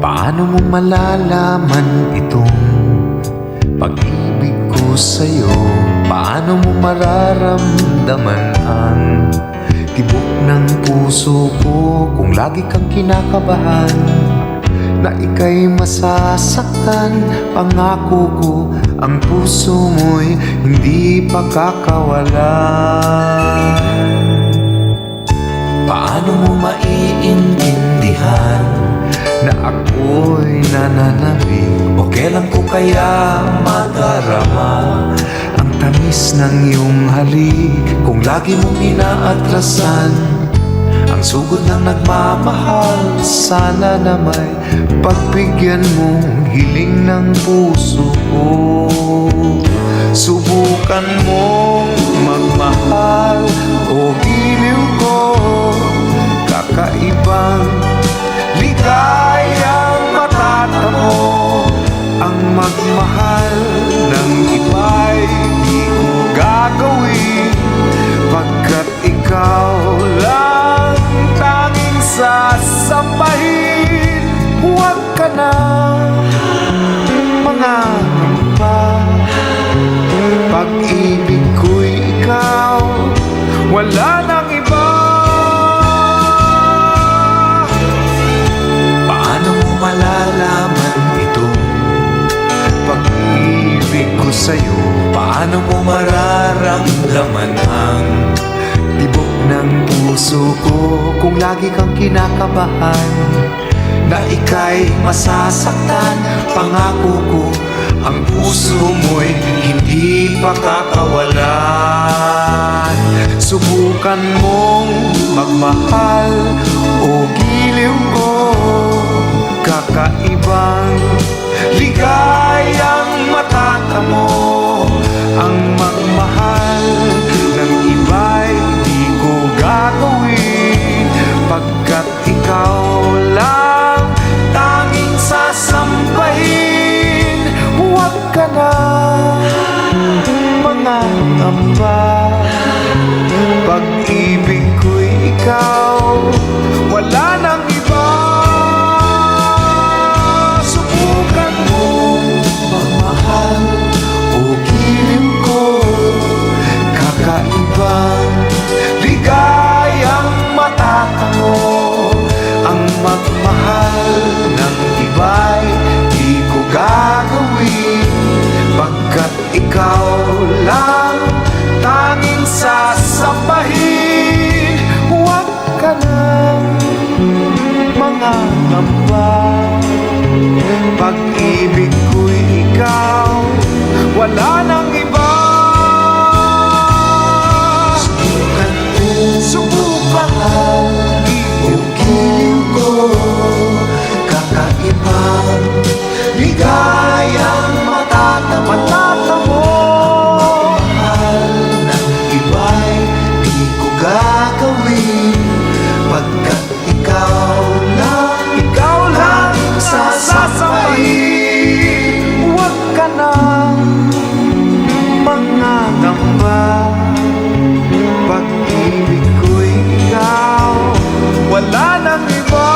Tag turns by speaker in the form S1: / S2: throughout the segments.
S1: Paano mo malalaman itong pag-ibig ko sa'yo? Paano mo mararamdaman ang tibok ng puso ko kung lagi kang kinakabahan na ika'y masasaktan? Pangako ko ang puso mo'y hindi pa kakawalan. Paano mo maiintindihan na ako'y nananabig? O kailan ko kaya madarama ang tamis ng iyong halik kung lagi mong inaatrasan ang sugod ng nagmamahal? Sana na may pagbigyan mong hiling ng puso ko. Subukan mong magmahal o giliw ko, kakaibang ligayang matatamo. Ang magmahal ng iba'y di ko gagawin, pagkat ikaw lang tanging sasambahin. Huwag ka na mangangamba, pag-ibig ko'y ikaw, wala nang iba. Paano mo malalaman itong pag-ibig ko sa'yo? Paano mo mararamdaman ang tibok ng puso ko kung lagi kang kinakabahan na ika'y masasaktan? Pangako ko ang puso mo'y hindi pa kakawalan. Subukan mong magmahal o giliw ko, kakaibang ligayang matatamo. Ang magmahal ng iba'y di ko gagawin, pagkat ikaw lang tanging sasambahin. Huwag ka na mangangamba, pag-ibig ko'y ikaw, wala nang iba. Subukan mo magmahal o giliw ko, kakaibang ligayang matatamo. Ang magmahal ng iba'y di ko gagawin, pagkat ikaw lang tanging sasambahin. Huwag ka nang mangangamba, pag-ibig ko'y ikaw, wala nang iba. Subukan mo giliw ko, kakaibang ligayang matatamo. Mahal ng iba'y di ko gagawin, pagkat ikaw lang sasambahin. Huwag ka nang mangangamba, pag-ibig ko'y ikaw, wala nang iba.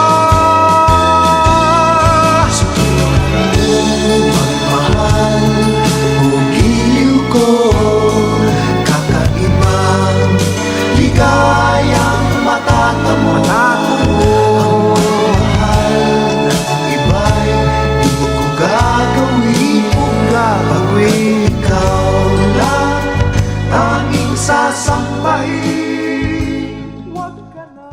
S1: Magmahal o giliw ko, kakaibang ligayang matatamo. Ang mahal ng iba'y di ko gagawin, pagkat ikaw lang tanging sasambahin. Huwag ka na.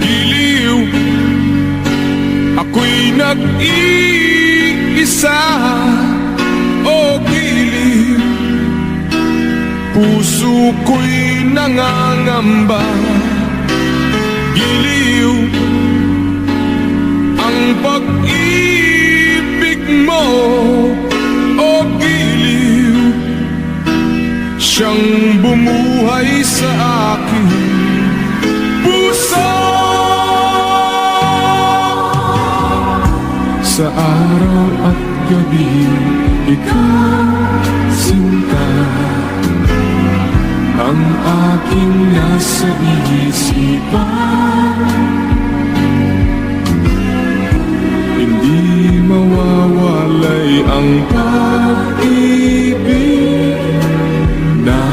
S2: Giliw, ako'y nag-iisa. O giliw, puso ko'y nangangamba. Giliw, ang pag-ibig mo. O giliw, siyang bumuhay sa akin puso. Sa araw at gabi, ikaw, sinta, ang aking nasa isipan. Hindi mawawalay ang pag-ibig na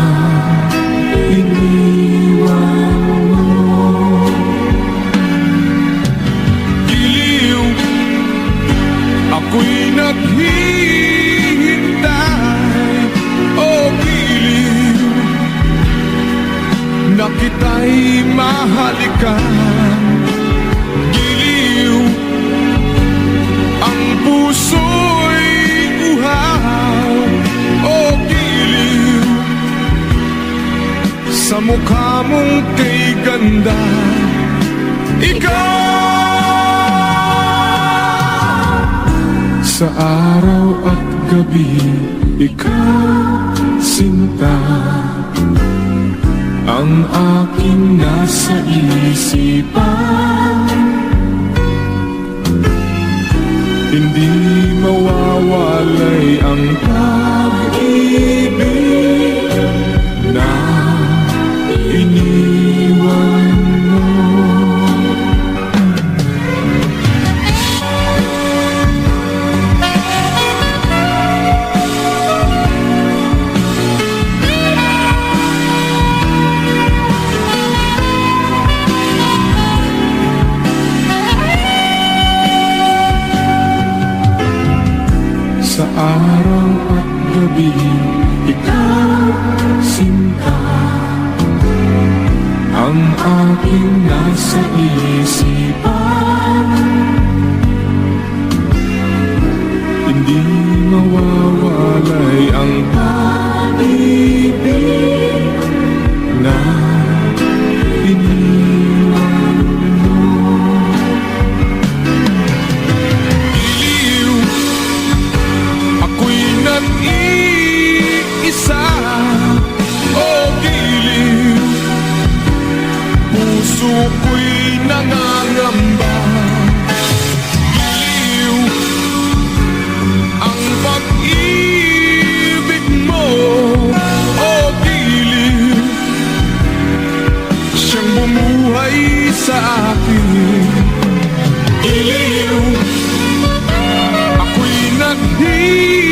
S2: iniwan mo. Giliw, ako'y naghihintay, o giliw, na kita'y mahalikan. Giliw, ang puso'y uhaw, o giliw, sa mukha mong kay ganda. Ikaw, sa araw at gabi, ikaw, sinta, ang aking nasa isipan. Hindi mawawalay ang pag-ibig na iniwan mo. Sa araw at gabi, ikaw, sinta, ang aking nasa isipan. Hindi mawawalay ang pag-ibig na iniwan mo. Giliw, ako'y nag-iisa, o giliw, puso ko'y nangangamba. Giliw, ang pag-ibig mo, o giliw, siyang bumuhay sa akin. Giliw, ako'y naghihintay,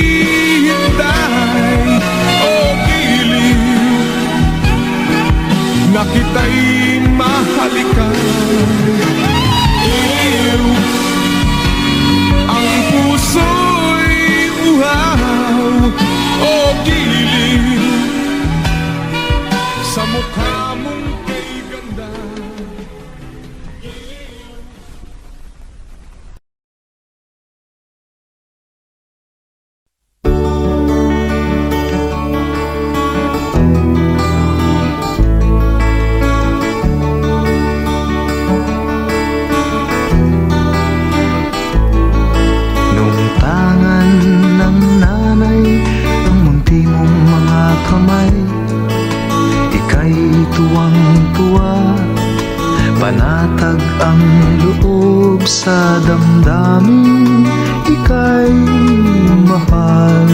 S2: o giliw, na kita'y mahalikan. Giliw, ang puso'y uhaw, o giliw, sa mukha mong kay ganda.
S1: Nung tangan ng nanay ang munti mong mga kamay, ika'y tuwang-tuwa, panatag ang loob sa damdamin, ika'y mahal.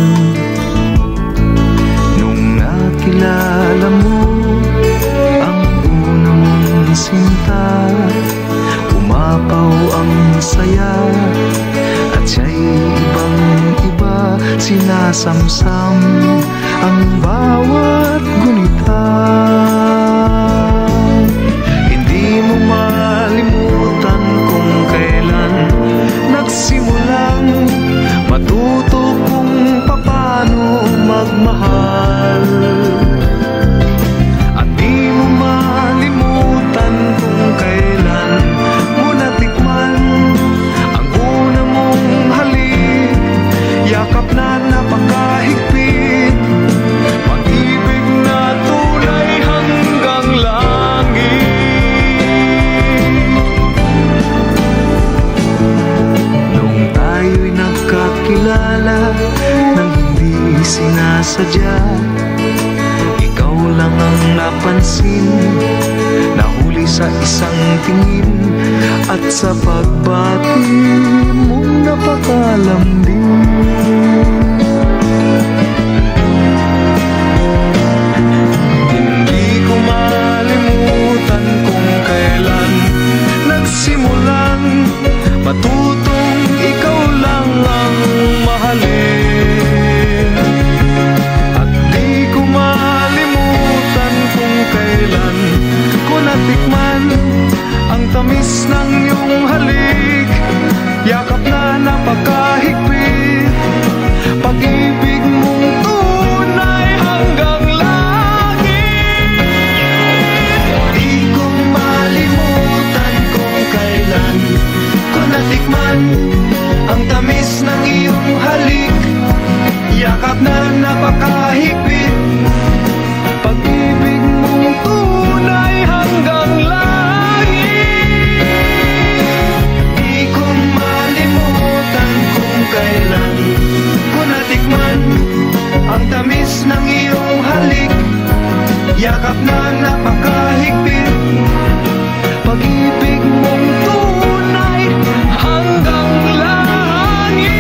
S1: Nung nakilala mo ang una mong sinta, umapaw ang saya, at siya'y ibang-iba, sinasamsam ang bawat gunita. Hindi mo malimutan kung kailan nagsimulang matuto kung paano magmahal. At di mo malimutan kung kailan mo natikman ang una mong halik, yakap na napakahigpit, pag-ibig na tulay hanggang langit. Nung tayo'y nagkakilala nang hindi sinasadya, ikaw lang ang napansin, nahuli sa isang tingin, at sa pagbati mong napakalambing. Hindi ko malimutan kung kailan nagsimulan matutong ikaw lang ang mahalin. At di ko malimutan kung kailan ko natikman ang tamis ng iyong halik, yakap na napakahigpit, pag-ibig mong tunay hanggang langit. Di ko malimutan kung kailan ko natikman ang tamis ng iyong halik, yakap na napakahigpit, pag-ibig mong tunay hanggang langit. Di ko malimutan kung kailan ko natikman ang tamis ng iyong halik, yakap na napakahigpit, pag-ibig mong tunay hanggang langit.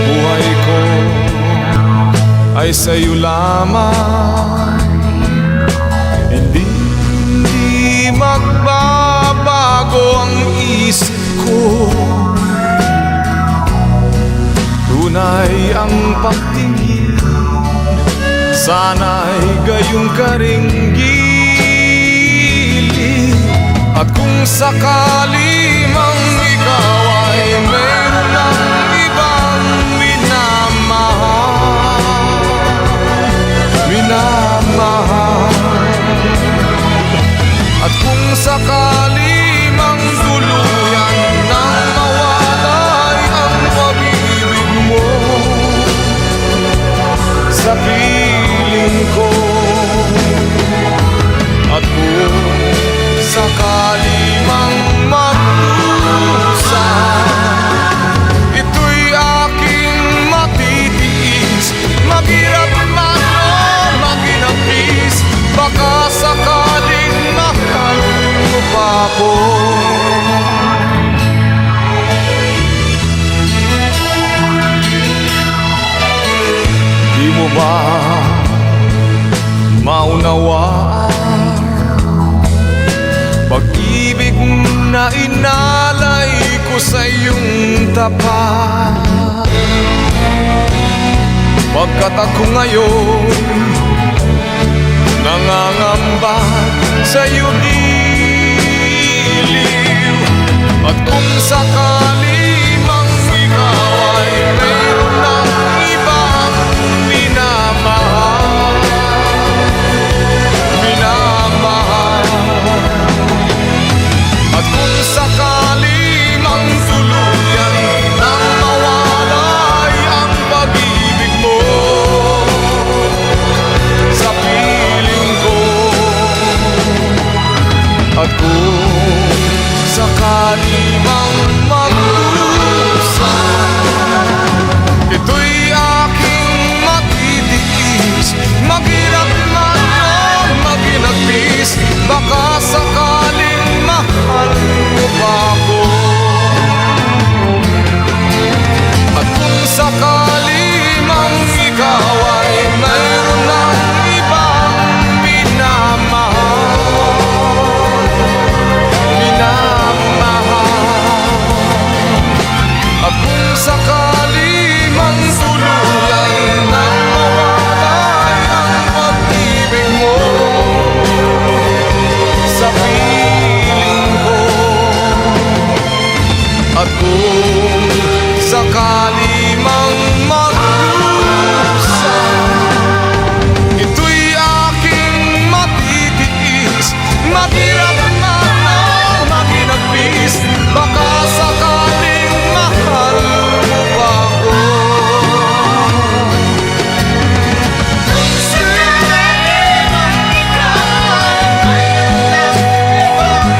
S2: Buhay ko ay sa'yo lamang, hindi magbabago ang isip ko. Tunay ang pagtingin, sana'y gayong karinggili. At kung sakali mang ikaw ay mayroon ng ibang minamahal, at kung sakali mang tuluyan nang mawalay ang pag-ibig mo sa piling ko, at kung sakali mang magdusa, ito'y aking matitiis, maghirap man o maginapis, baka sakaling mahal mo pa ako. Di mo ba maunawaan pag-ibig na inalay ko sa iyong tapat? Pagkat ako ngayon nangangamba sa iyong giliw, at kung sakali mang ikaw ay mayroon ng ibang minamahal, at kung sakali mang tuluyan nang mawalay ang pag-ibig mo sa piling ko, at kung sakali mang magdusa, ito'y aking matitiis, maghirap man o maginagpis, baka sakaling mahal mo pa ako. At kung sakali mang ikaw ay mayroon ng ibang at kung sakali mang tuluyan nang mawalay ang pag-ibig mo sa piling ko, at kung sakali mang magdusa, ito'y aking matitiis, maghirap man o maginagpis, baka sakaling mahal mo pa ako. Kung sakali mang ikaw ay mayroon ng ibang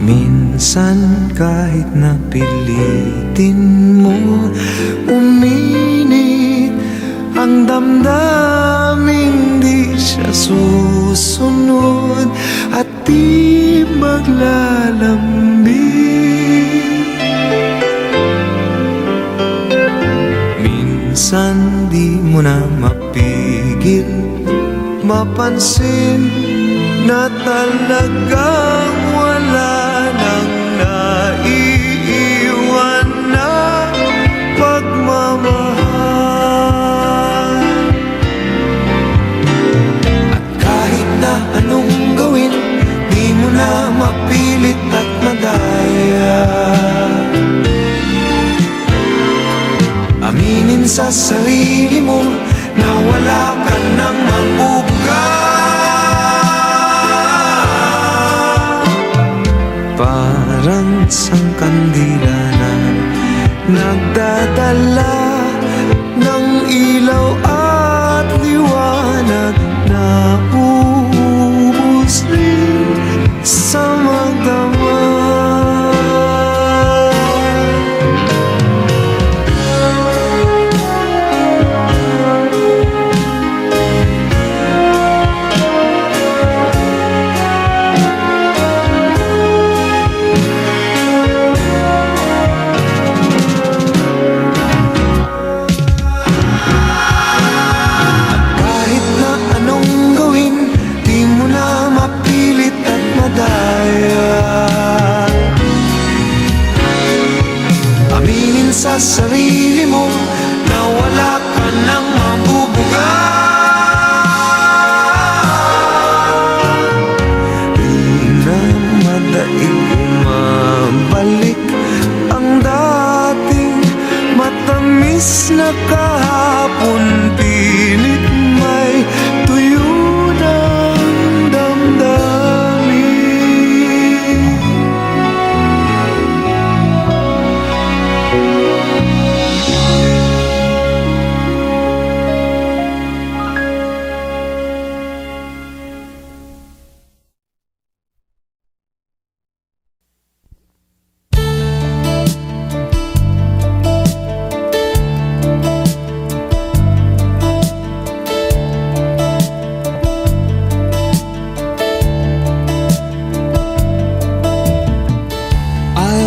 S1: Minsan kahit napilitin mo uminit ang damdaming di siya susunod at di maglalambing. Minsan di mo na mapigil mapansin na talagang wala nang naiiwan na pagmamahal. At kahit na anong gawin, di mo na mapilit at madaya. Aminin sa sarili mo na wala ka nang mabubuga. Parang isang kandila na nagdadala ng ilaw at liwanag na uubos rin sa magdamag. Aminin sa sarili mo na wala ka nang mabubuga. Di na madaig umabalik ang dating matamis na kahapon. Pilit may tuyo ng damdamin.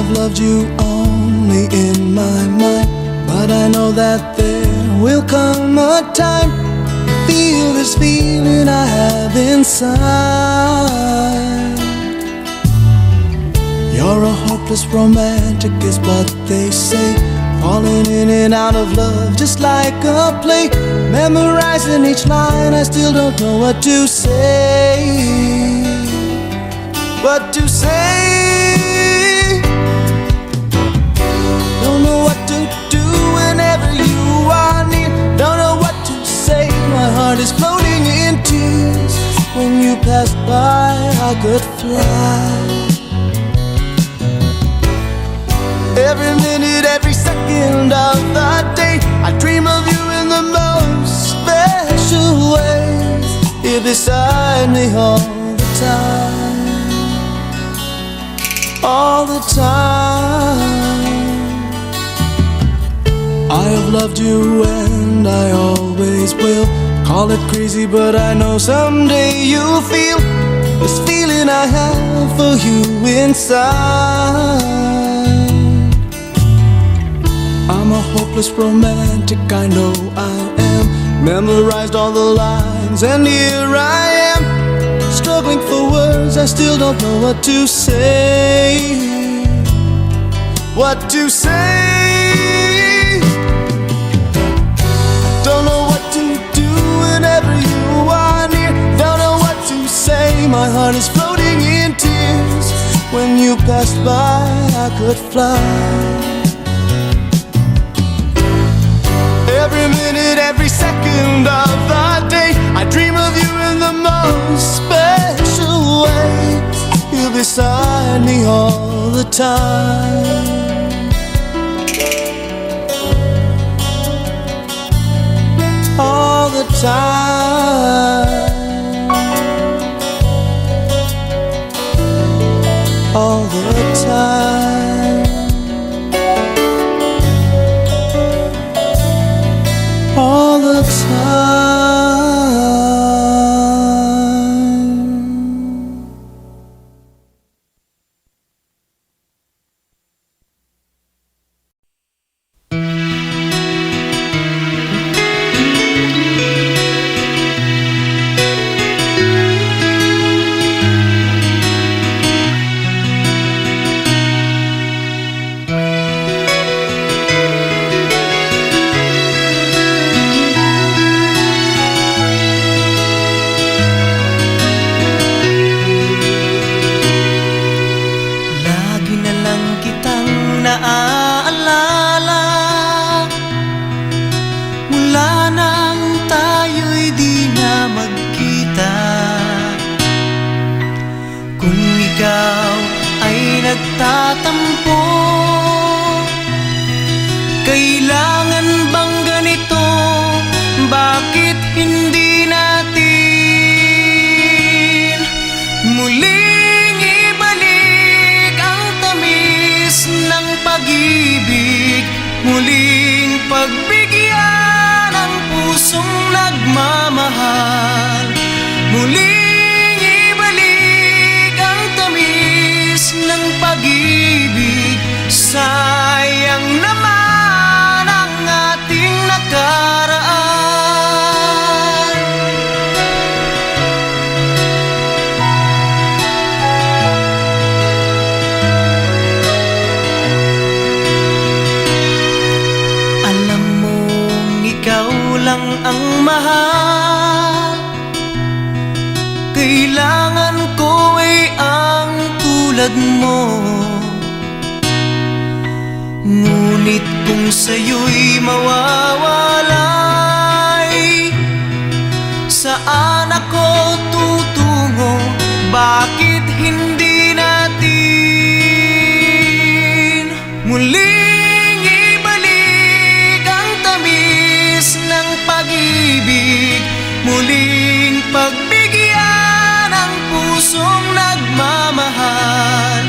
S3: Loved you only in my mind, but I know that there will come a time to feel this feeling I have inside. You're a hopeless romantic is what they say, falling in and out of love just like a play, memorizing each line. I still don't know what to say, what to say. Don't know what to do whenever you are near. Don't know what to say. My heart is floating in tears. When you pass by, I could fly. Every minute, every second of the day, I dream of you in the most special ways. You're beside me all the time, all the time. I have loved you and I always will. Call it crazy, but I know someday you'll feel this feeling I have for you inside. I'm a hopeless romantic, I know I am. Memorized all the lines and here I am, struggling for words, I still don't know what to say, what to say. Don't know what to do whenever you are near. Don't know what to say. My heart is floating in tears. When you passed by, I could fly. Every minute, every second of the day, I dream of you in the most special way. You're beside me all the time, all the time, all the time. All the time.
S4: Lagi na lang kitang naaalala mula nang tayo'y di na magkita. Kung ikaw ay nagtatampo, kailangan bang ganito? Bakit hindi natin muling ibalik ang tamis ng pag-ibig? Muling pagbigyan ang pusong nagmamahal. Muling ibalik ang tamis ng pag-ibig. Sayang naman ang ating nakaraan. Alam mong ikaw lang ang mahal. Kailangan ko ay ang tulad mo. Ngunit kung sa'yo'y mawawalay, saan ako tutungo? Bakit hindi natin muling ibalik ang tamis ng pag-ibig? Muling pagbigyan ang pusong nagmamahal.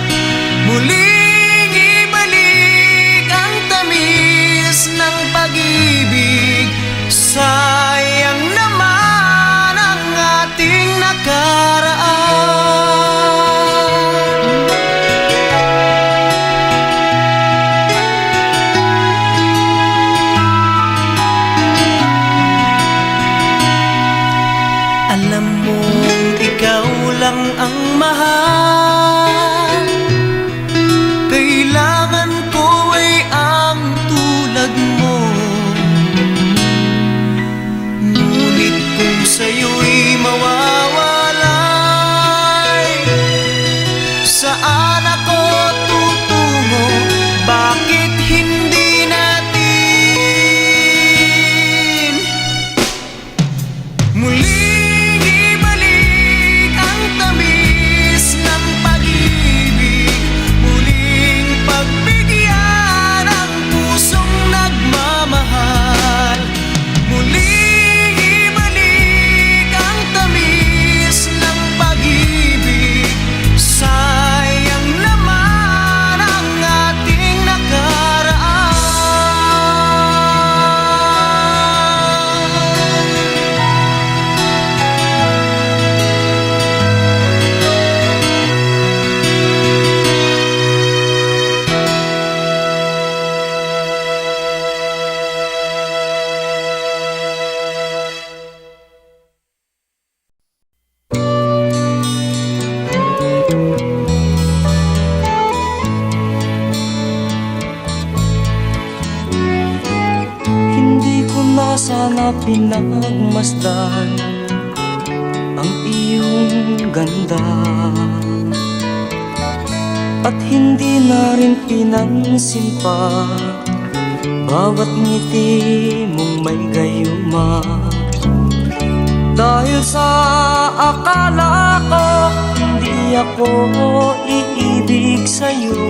S4: Muling ibalik ang tamis ng pag-ibig. Sayang naman ang ating nakaraan. Alam mong ikaw lang ang mahal. Kailangan ko ay ang tulad mo. Ngunit kung sa'yo'y mawawalay, saan ako tutungo? Bakit hindi natin muling ibalik ang tamis ng pag-ibig? Muling pagbigyan ang pusong nagmamahal. Muling ibalik ang tamis ng pag-ibig. Sayang naman ang ating nakaraan.
S5: Hindi ko na sana pinagmasdan ang iyong ganda, at hindi na rin pinansin pa bawat ngiti mong may gayuma. Dahil sa akala ko hindi ako iibig sa'yo,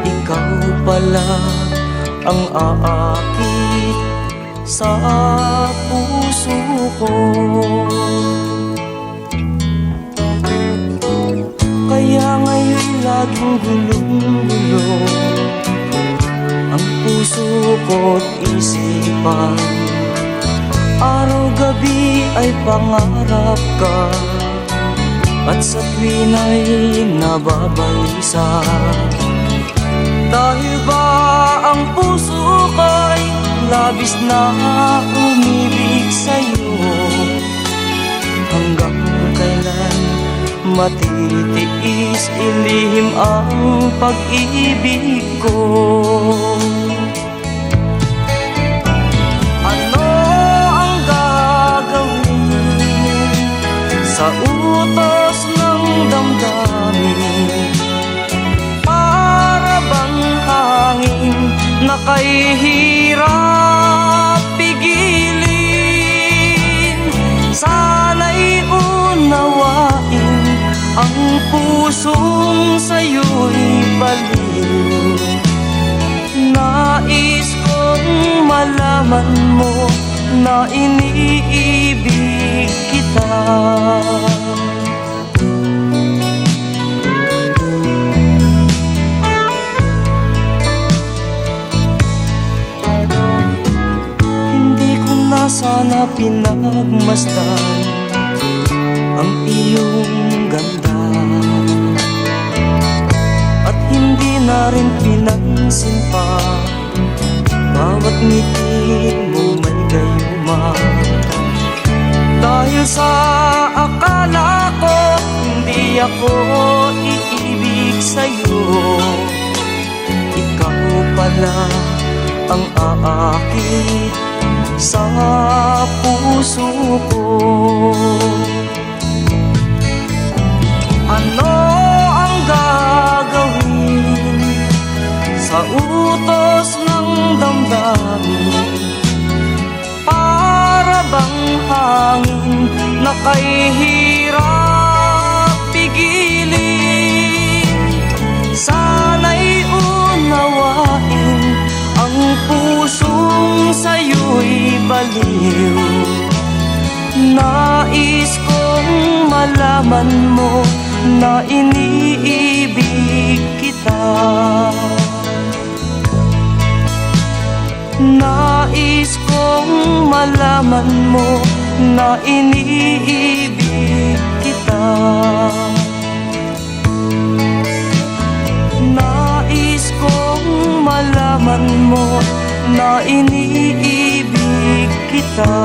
S5: ikaw pala ang aakit sa puso ko. Kaya naghulong-gulong ang puso ko't isipan. Araw-gabi ay pangarap ka, at sa tuwin ay nababalisa. Dahil ba ang puso ko'y labis na umibig sa'yo? Hanggang kailan matitiis ilihim ang pag-ibig ko? Ano ang gagawin sa utos ng damdamin? Para bang hangin na kahihirap pigilin? Sana'y unawain ang pusong sa'yo'y baliw. Nais kong malaman mo na iniibig kita. Hindi ko na sana pinagmasdan ang iyong ganda, at hindi na rin pinansin pa bawat ngiti mo may gayuma. Dahil sa akala ko hindi ako iibig sa'yo, ikaw pala ang aakit sa puso ko. Ano ang gagawin sa utos ng damdamin? Para bang hangin na kahihirap pigilin? Sana'y unawain ang pusong sa'yo'y baliw. Nais kong malaman mo na iniibig kita. Nais kong malaman mo na iniibig kita. Nais kong malaman mo na iniibig kita.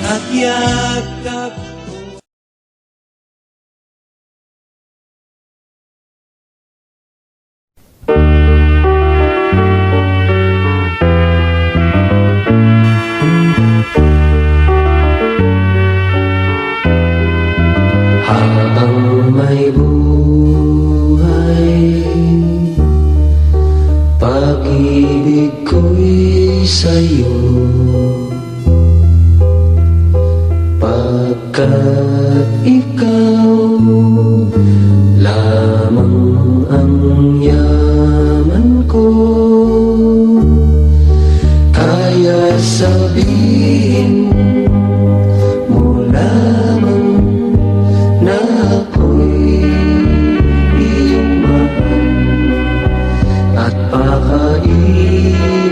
S3: At yakap
S6: habang may buhay, pag-ibig ko'y sa'yo. Pagkat ikaw lamang ang yaman ko, kaya sabihin mo lamang na ako'y iyong mahal, at pakaibigin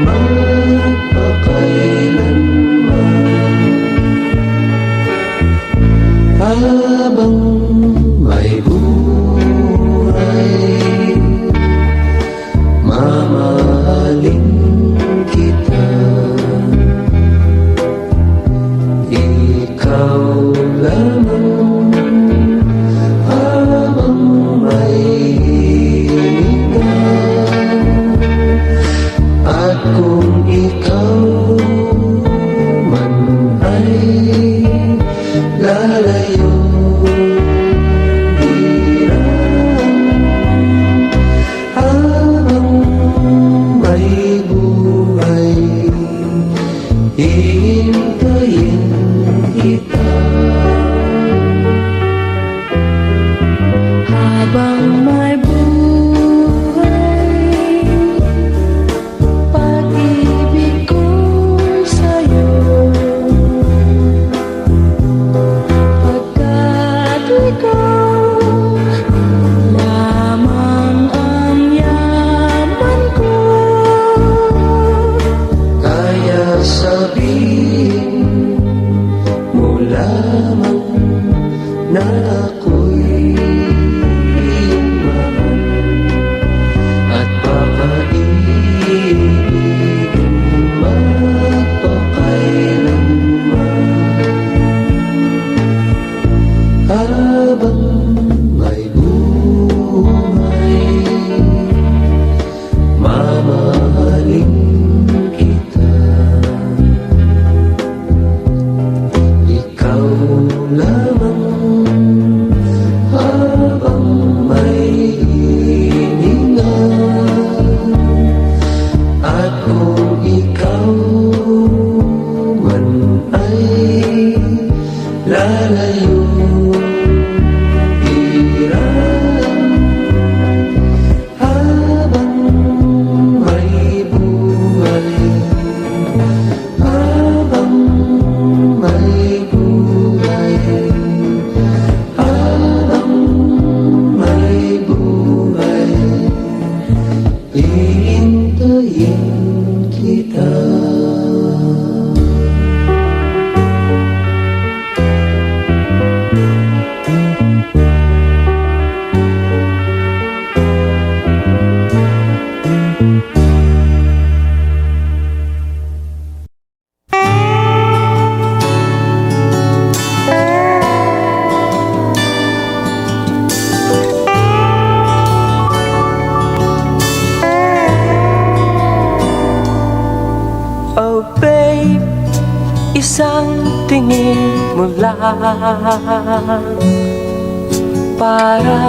S6: magpakailanman. iyong mahal at papaibigin magpakailanman. Habang may buhay, mamahalin kita. Ikaw lamang habang may hininga. At kung ikaw man ay lalayo, habang may buhay, habang may buhay, habang may buhay, hihintayin kita.
S5: Oh babe, isang tingin mo lang para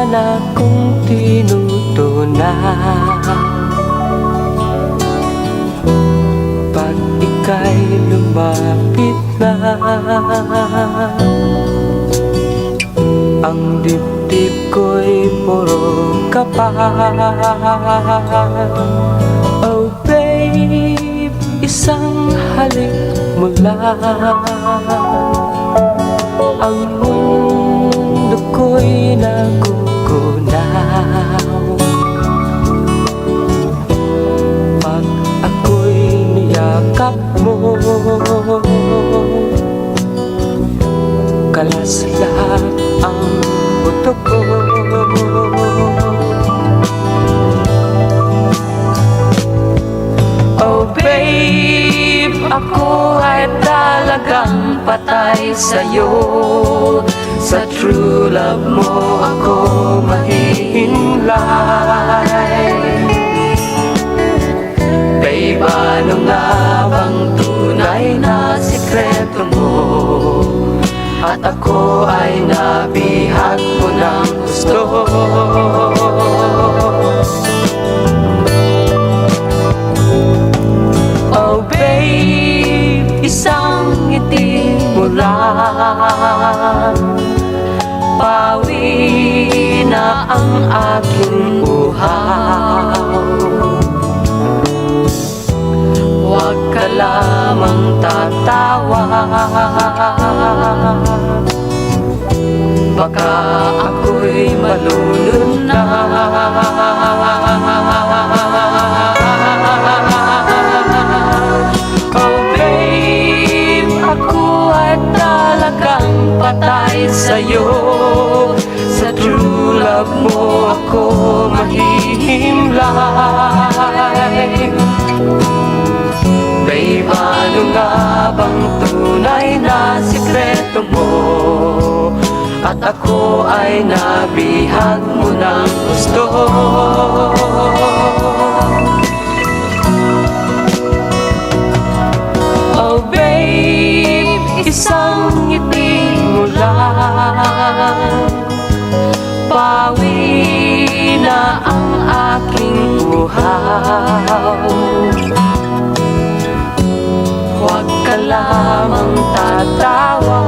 S5: na kong tinutunan. Pag ika'y lumapit na, ang dibdib ko'y puro kapa. Oh babe, isang halik mo lang, ang mundo ko'y nagugunaw. Pag ako'y niyakap mo, kalas lahat ang buto ko. Oh babe, ako ay talagang patay sa'yo. Sa true love mo ako mahihimlay. Babe, ano nga bang tunay na sikreto mo? At ako ay nabihag mo ng gusto. Oh babe, isang ngiti mo lang, pawi na ang aking uhaw. Huwag ka lamang tatawa, baka ako'y malunod na. Oh babe, ako ay talagang patay sa'yo. Sa true love mo ako mahihimlay. Babe, ano nga bang tunay na sikreto mo? At ako ay nabihag mo ng gusto. Oh babe, isang ngiti mo lang, pawi na ang aking uhaw. Huwag ka lamang tatawa,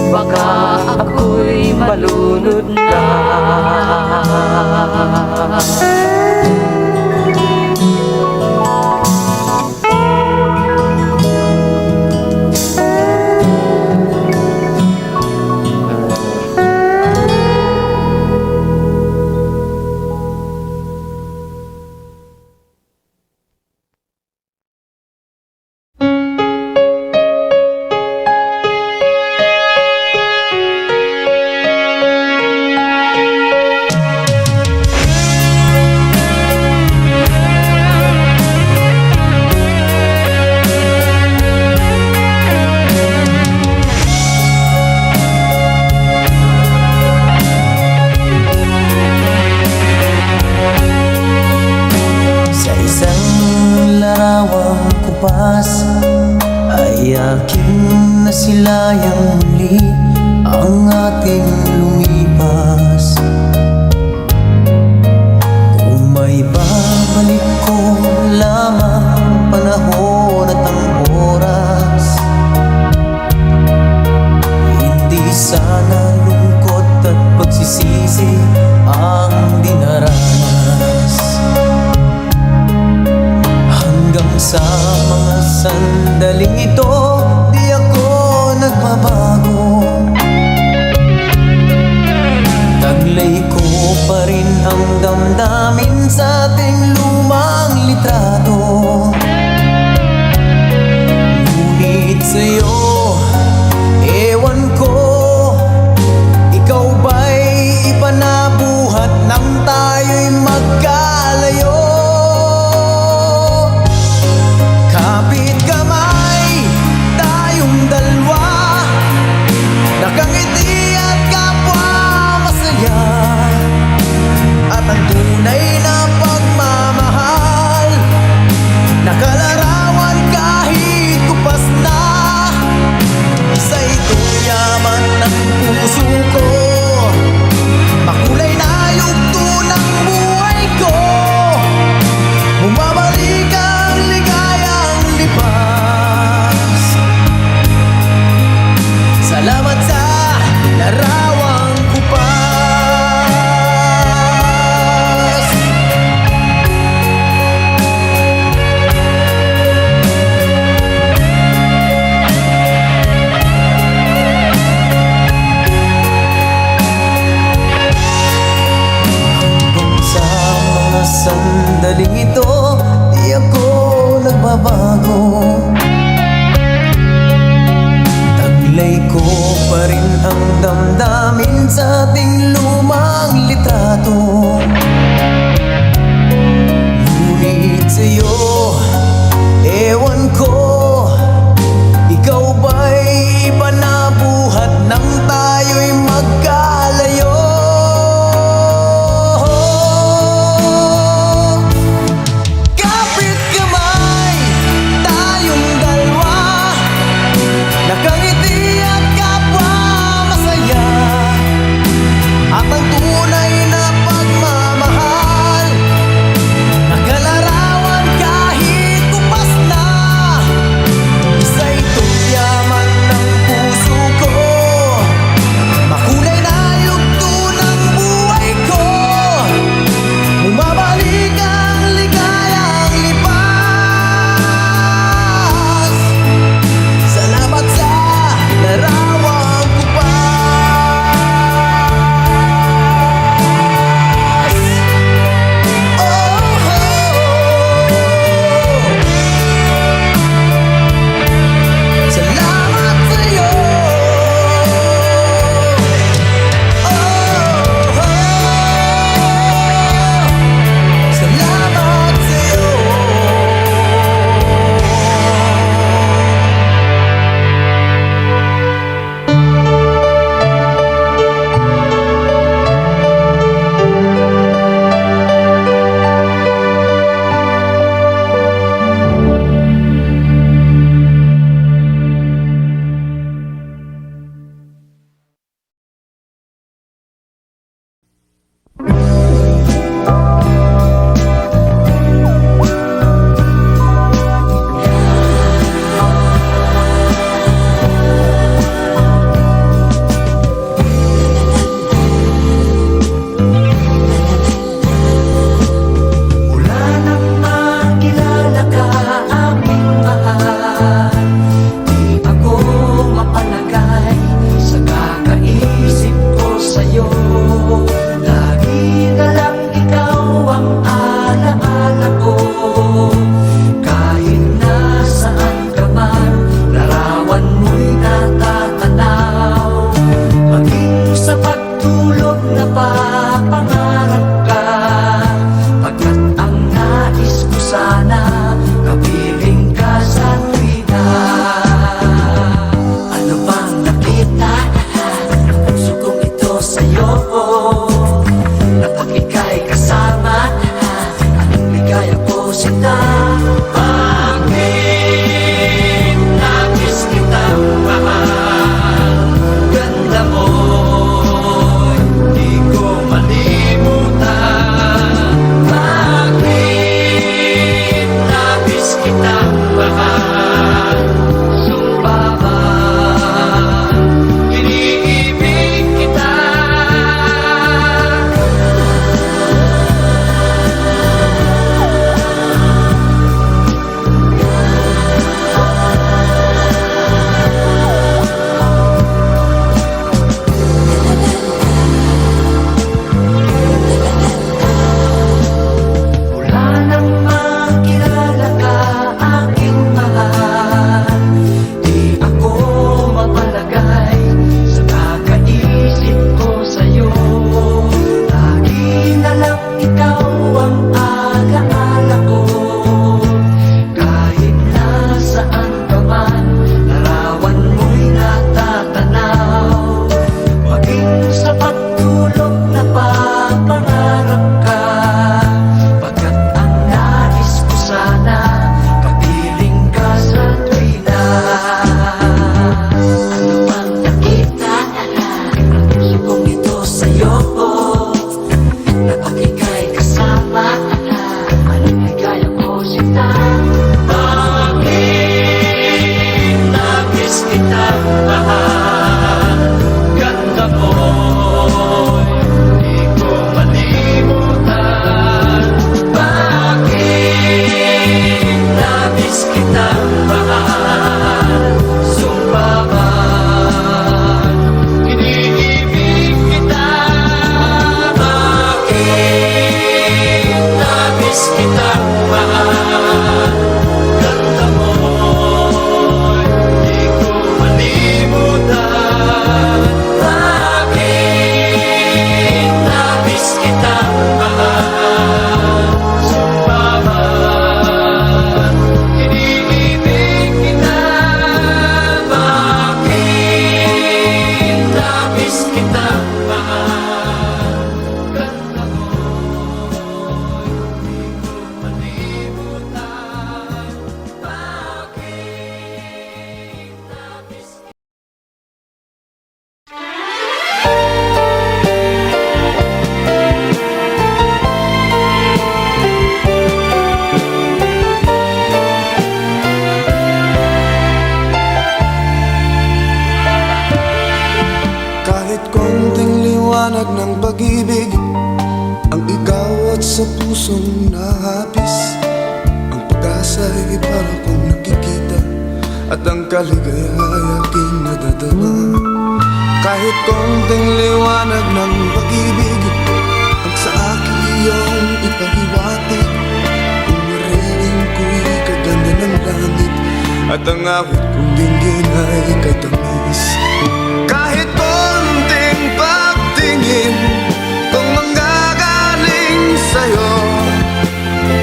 S5: baka ako'y malunod na.
S4: masilayang muli ang ating lumipas. Kung may babalik ko lamang panahon at ang oras, hindi sana lungkot at pagsisisi ang dinaranas. Hanggang sa mga sandaling ito, di ako nagbabago. Taglay ko pa rin ang damdamin sa ating lumang litrato. Ngunit sa'yo, ewan ko, ikaw ba'y iba na buhat nang tayo'y magkalayo? Kapit kamay, tayong dalawa, nakangiti at kapwa masaya. At ang tunay na pagmamahal, nakalarawan kahit kupas na. Isa itong yaman ng puso ko, makulay na yugto ng buhay ko. Bumabalik ang ligayang lipas. Salamat sa larawang kupas. Hanggang sa mga sandaling ito, di ako nagbabago. Taglay ko pa rin ang damdamin sa ating lumang litrato. Ngunit sa'yo, ewan ko, ikaw ba'y iba na buhat nang tayo'y magkalayo? Kapit kamay, tayong dalawa, nakangiti at kapwa masaya.
S3: konting liwanag ng pag-ibig ang ikaw at sa pusong nahapis. Ang pag-asa'y para kong nakikita at ang kaligaya'y aking nadadama. Kahit konting liwanag ng pag-ibig ang sa akin iyong ipahiwatig. Kung mariing ko'y kaganda ng langit at ang awit kong dinggin ay kay tamis. Kahit konting pagtingin kung manggagaling sa'yo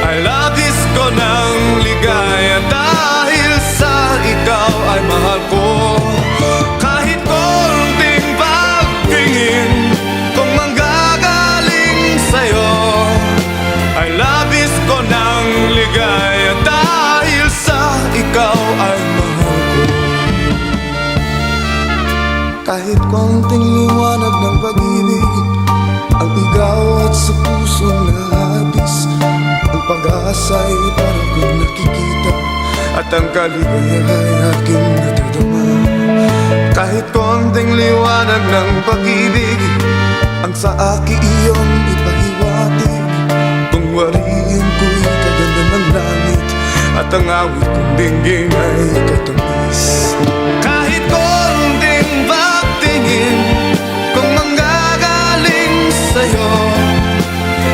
S3: ay labis ko ng ligaya dahil sa ikaw ay mahal ko. Kahit konting pagtingin kung manggagaling sa'yo ay labis ko ng ligaya dahil sa ikaw ay mahal ko. Kahit konting liwanag ng pag-ibig ang igaw at sa pusong nahapis. Ang pag-asa'y para kong nakikita at ang kaligaya'y aking nadadama. Kahit konting liwanag ng pag-ibig ang sa akin iyong ipahiwatig. Kung wariin ko'y kaganda ng langit at ang awit kong dinggin ay katamis. Kahit konting pagtingin kung manggagaling sa'yo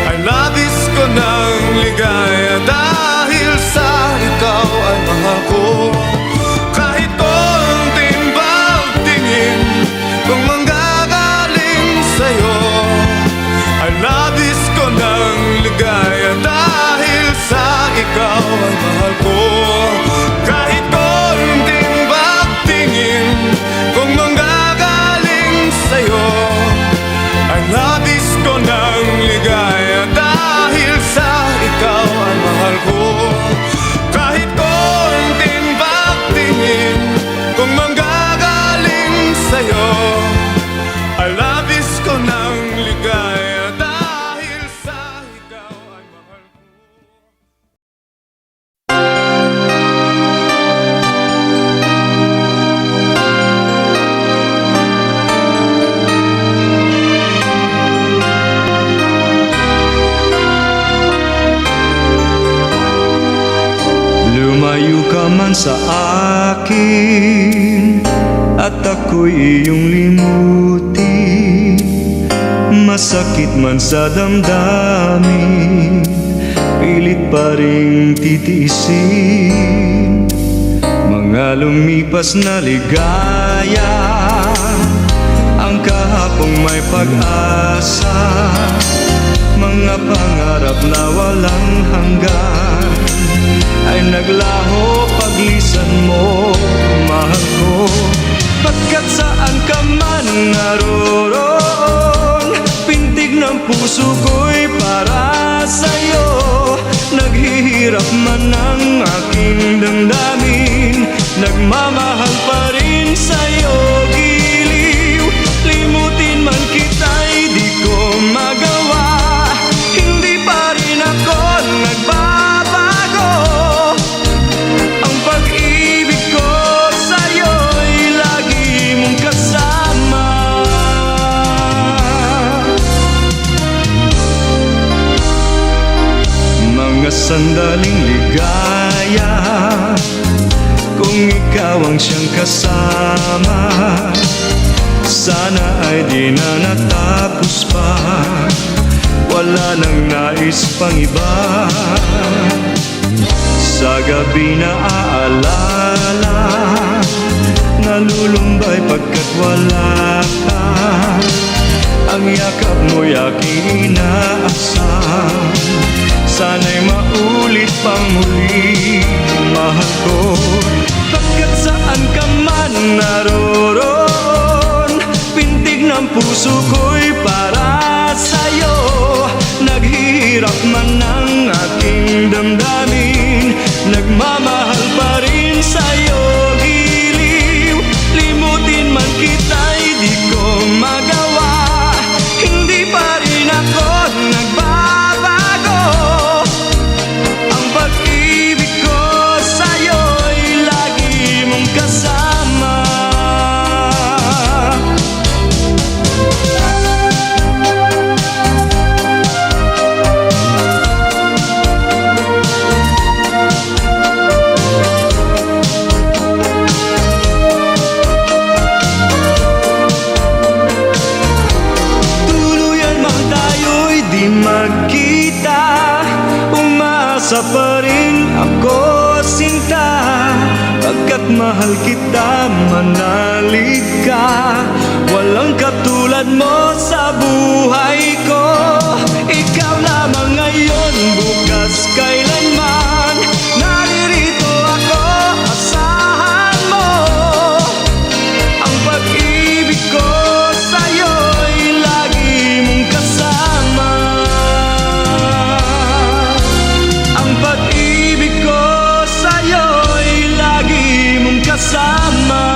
S3: ay labis ko ng ligaya dahil sa ikaw ay mahal ko. Kahit konting pagtingin kung manggagaling sa'yo ay labis ko ng ligaya dahil sa ikaw ay mahal ko. Kahit konting pagtingin kung manggagaling sa'yo ay labis ko ng ligaya dahil sa ikaw ay mahal ko. Kahit konting pagtingin kung manggagaling sa'yo ay labis ko ng ligaya dahil sa ikaw ay mahal ko.
S7: Lumayo ka man sa akin at ako'y iyong limutin. Masakit man sa damdamin, pilit pa ring titiisin. Mga lumipas na ligaya, ang kahapong may pag-asa. Mga pangarap na walang hanggan ay naglaho paglisan mo, mahal ko. Pagkat saan ka man naroon, pintig ng puso ko'y para sa'yo. Naghihirap man ang aking damdamin, nagmamahal pa rin sa'yo. Giliw, limutin man kita'y di ko magawa. Hindi pa rin ako nagbabago. Ang pag-ibig ko sa'yo'y lagi mong kasama. Mga sandaling ligaya, kung ikaw ang siyang kasama, sana ay di na natapos pa. Wala nang nais pang iba. Sa gabi na aalala, nalulumbay pagkat wala ka. Ang yakap mo'y aking inaasam, sana'y maulit pang muli, mahal ko. Pagkat saan ka man naroon, pintig ng puso ko'y para sa'yo. Naghihirap man ang aking damdamin, nagmamahal pa rin sa'yo. Giliw, limutin man kita'y di ko magawa. Hindi pa rin ako nagbabago. Ang pag-ibig ko sa'yo'y lagi mong kasama. mahal kita, manalig ka. Walang katulad mo sa buhay ko. Ikaw lamang ngayon, bukas, kailanman. Naririto ako, asahan mo. Ang pag-ibig ko sa'yo'y lagi mong kasama. Ang pag-ibig ko sa'yo'y lagi mong kasama.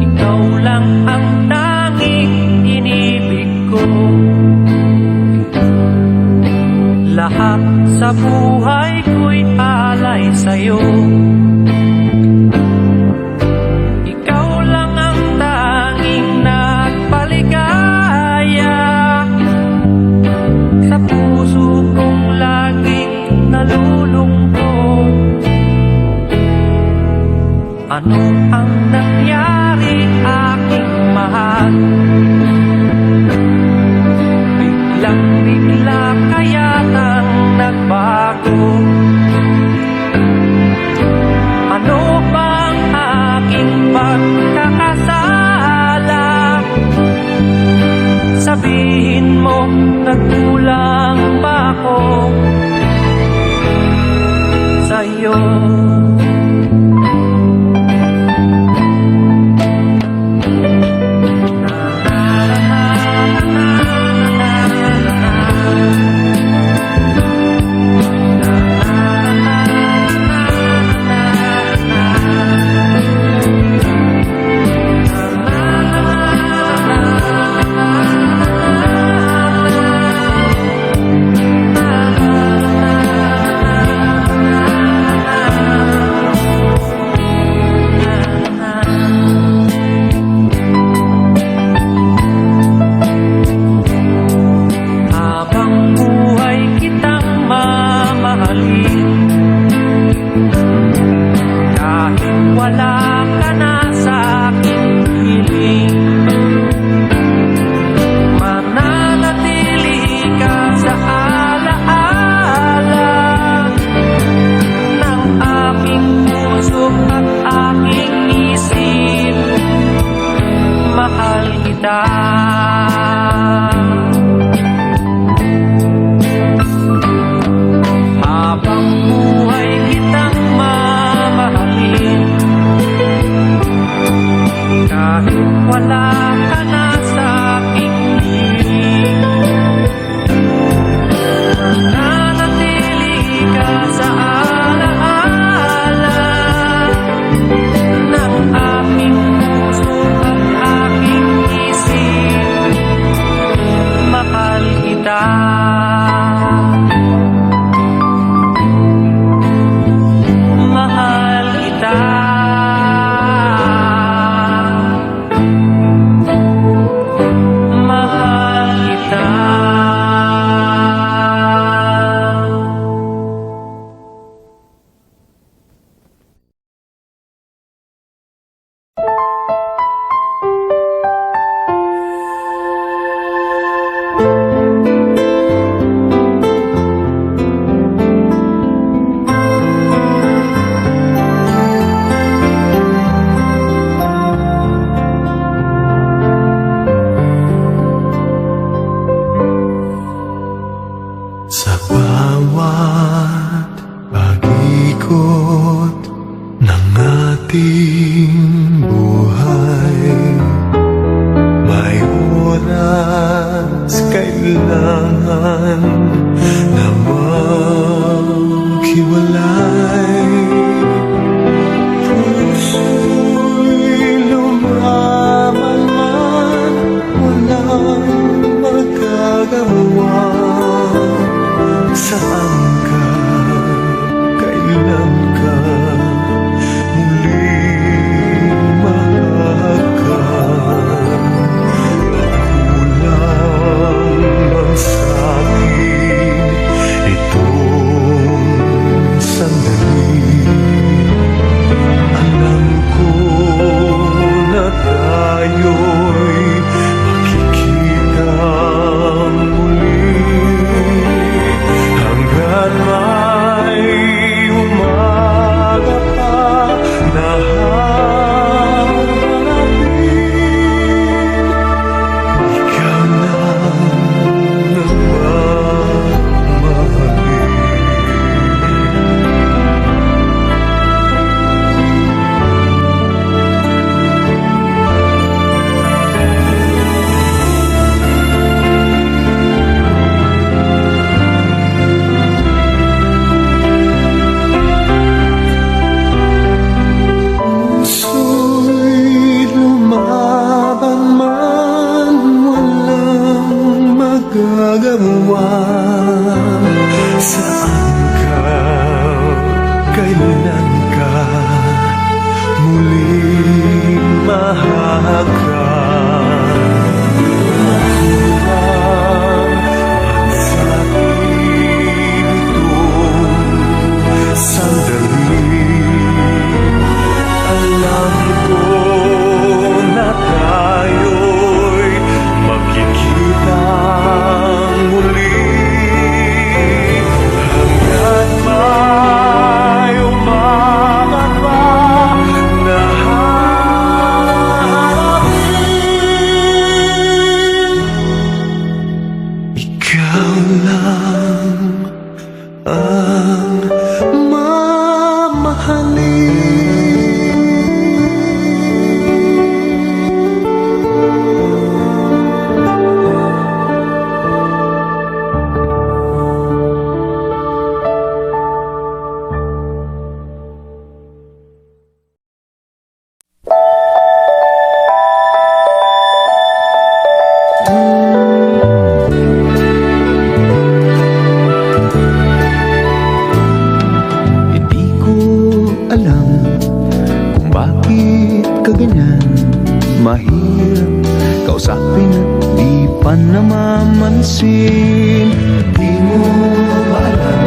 S5: Ikaw lang ang tanging inibig ko. Lahat sa buhay ko'y alay sa'yo. Ikaw lang ang tanging nagpaligaya sa puso kong laging nalulungkot. Ano ang nangyari, aking mahal? Biglang-bigla kaya nang nagbago? Ano bang aking pagkakasala? Sabihin mo, nagkulang ba ako sa'yo? Habang buhay kitang mamahalin, kahit wala ka na sa aking piling, mananatili ka sa alaala ng aking puso at aking isip. Mahal kita. Habang buhay kitang mamahalin, kahit wala ka na sa aking piling, mananatili ka sa alaala ng aking puso at aking isip. Mahal kita. Mahal kita. Mahal kita.
S3: Sa bawat pag-ikot ng ating buhay, may oras kailangan na maghiwalay. Puso'y lumalayo magagawa. Saan ka, kailan ka muling mahagkan? Kulang ang sa'kin itong sandali. Alam ko na tayo'y makikita muli hanggang may umaga pa na hahanapin. Ikaw lang ang mamahalin. Puso'y lumaban man, walang magagawa. Saan ka, kailan ka muling mahagkan? Kulang ang sa'kin itong sandali. Alam ko na tayo'y magkikita muli hanggang may umaga pa na hahanapin. Ikaw lang ang mamahalin. Hindi ko alam kung bakit ka ganyan. Mahirap kausapin at di pa namamansin. Di mo ba alam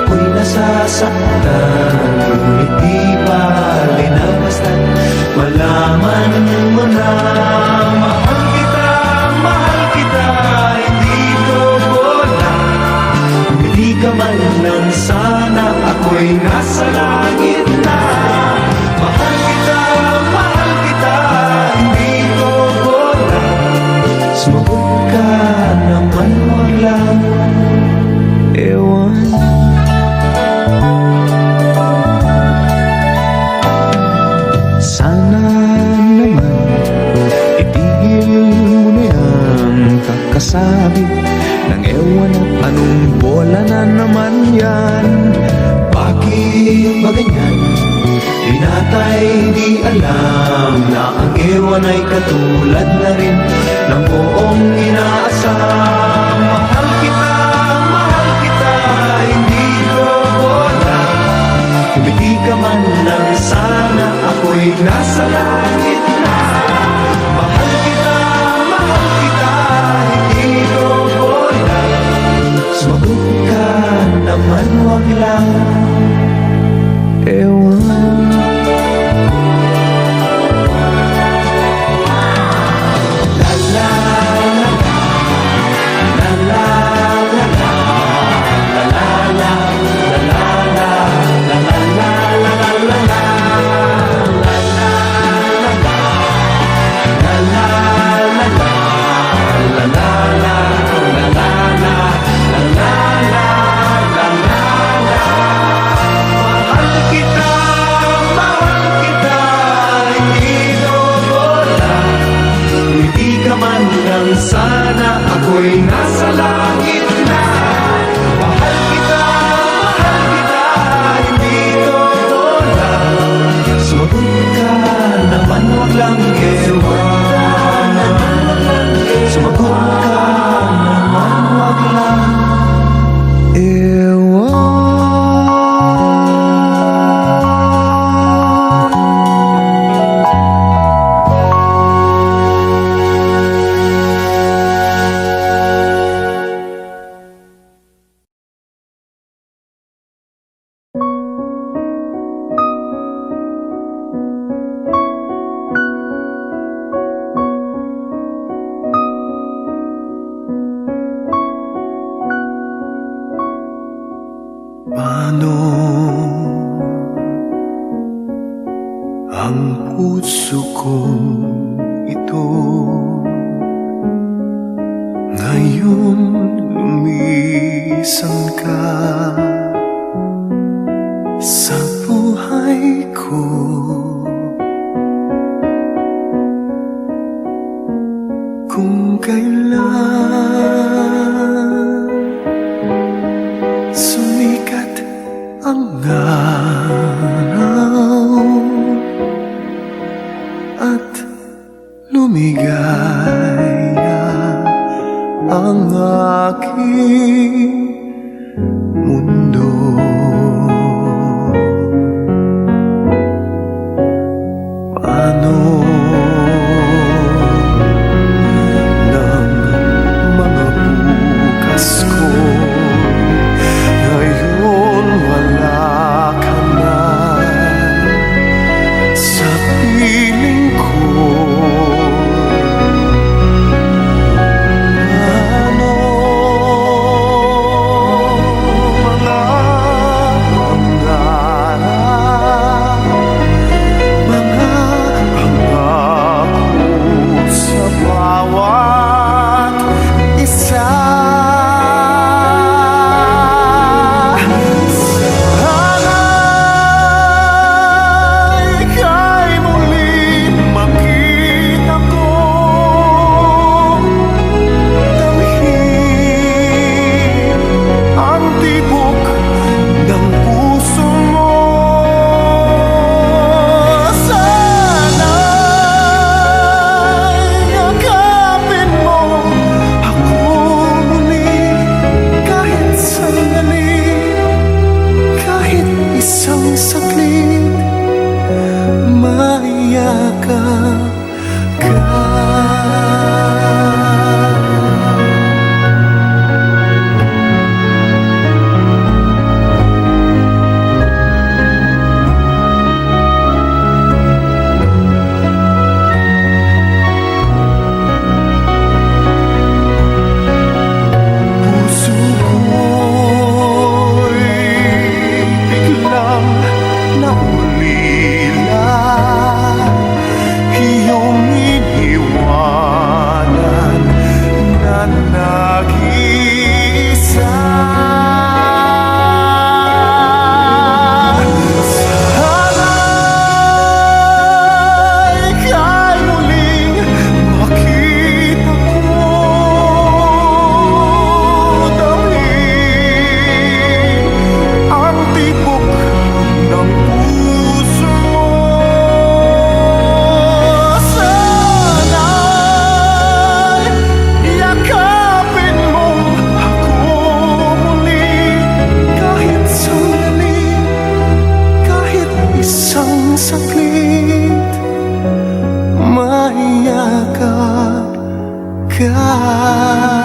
S3: ako'y nasasaktan, ngunit di bali na basta't malaman mo na mahal kita, hindi ko bola. Hindi ka man lang sana ako'y nasa langit na. Mahal kita, hindi ko bola. Sumagot ka naman, wag lang ewan. Sana naman itigil mo na yung kakasabi ng ewan at anong bola na naman yan. Bakit ba ganyan? Binatay di alam na ang ewan ay katulad na rin ng buong inaasam. Mahal kita, hindi ko bola. Kung hindi ka man lang sana ako'y nasa langit na. Mahal kita, hindi ko bola. Sumagot ka naman, wag lang ewan. Sana ako'y nasa langit na. Mahal kita, hindi totoo. Sumagot ka naman, wag lang ewan. Sumagot ka naman. Ngayon lumisan ka sa buhay ko. Kung kailan sumikat ang araw at lumigaya ang aking mundo, paano ng mga bukas ko? Ngayon wala ka na sa piling ko. Ano mga pangarap, mga pangako sa bawat isa? Sana'y ika'y muling makita ko, damhin ang tibok ng puso mo. Sana'y yakapin mo ako muli, kahit sandali, kahit isang saglit, mayakap ka. Puso ko'y biglang naulila, iyong iniwanan na nag-iisa. Sana'y ika'y muling makita ko, damhin ang tibok ng puso mo. Sana'y yakapin mo ako muli, kahit sandali, kahit isang saglit, mayakap ka.